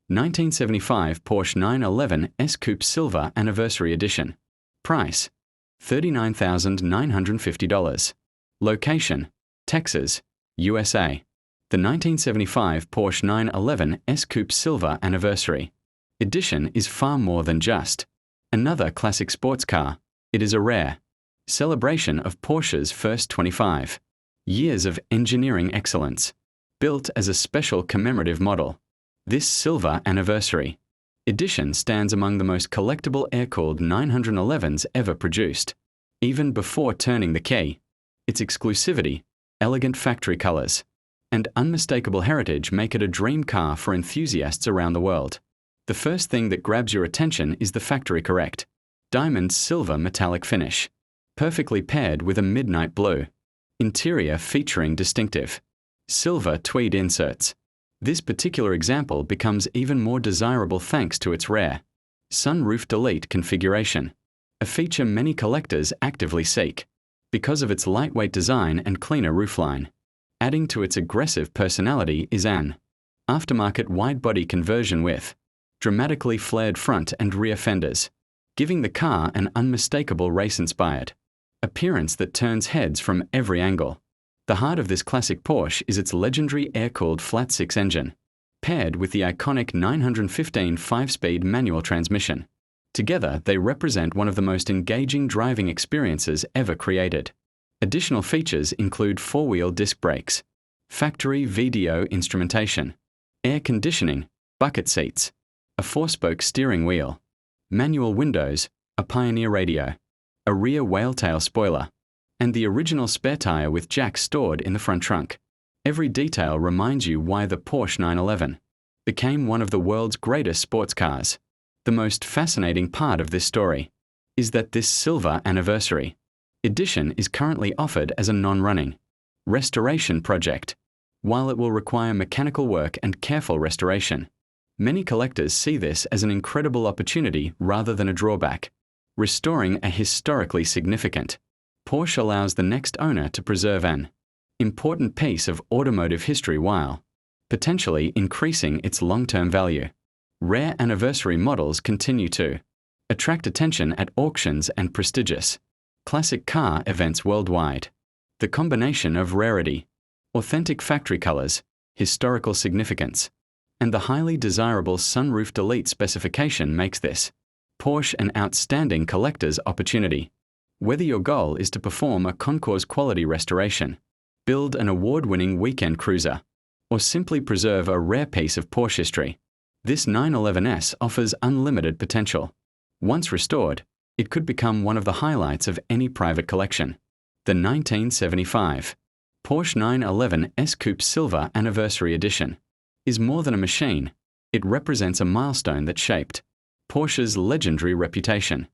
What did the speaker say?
1975 Porsche 911 S Coupe Silver Anniversary Edition. Price: $39,950. Location: Texas, USA. The 1975 Porsche 911 S Coupe Silver Anniversary Edition is far more than just another classic sports car. It is a rare celebration of Porsche's first 25 years of engineering excellence. Built as a special commemorative model, this Silver Anniversary Edition stands among the most collectible air-cooled 911s ever produced. Even before turning the key, its exclusivity, elegant factory colors, and unmistakable heritage make it a dream car for enthusiasts around the world. The first thing that grabs your attention is the factory-correct diamond silver metallic finish, perfectly paired with a midnight blue interior featuring distinctive silver tweed inserts. This particular example becomes even more desirable thanks to its rare sunroof delete configuration, a feature many collectors actively seek because of its lightweight design and cleaner roofline. Adding to its aggressive personality is an aftermarket wide-body conversion with dramatically flared front and rear fenders, giving the car an unmistakable race-inspired appearance that turns heads from every angle. The heart of this classic Porsche is its legendary air-cooled flat-six engine, paired with the iconic 915 5-speed manual transmission. Together, they represent one of the most engaging driving experiences ever created. Additional features include four-wheel disc brakes, factory VDO instrumentation, air conditioning, bucket seats, a four-spoke steering wheel, manual windows, a Pioneer radio, a rear whale-tail spoiler, and the original spare tire with jacks stored in the front trunk. Every detail reminds you why the Porsche 911 became one of the world's greatest sports cars. The most fascinating part of this story is that this Silver Anniversary Edition is currently offered as a non-running restoration project. While it will require mechanical work and careful restoration, many collectors see this as an incredible opportunity rather than a drawback. Restoring a historically significant Porsche allows the next owner to preserve an important piece of automotive history while potentially increasing its long-term value. Rare anniversary models continue to attract attention at auctions and prestigious classic car events worldwide. The combination of rarity, authentic factory colors, historical significance, and the highly desirable sunroof delete specification makes this Porsche an outstanding collector's opportunity. Whether your goal is to perform a concours quality restoration, build an award-winning weekend cruiser, or simply preserve a rare piece of Porsche history, this 911S offers unlimited potential. Once restored, it could become one of the highlights of any private collection. The 1975 Porsche 911 S Coupe Silver Anniversary Edition is more than a machine. It represents a milestone that shaped Porsche's legendary reputation.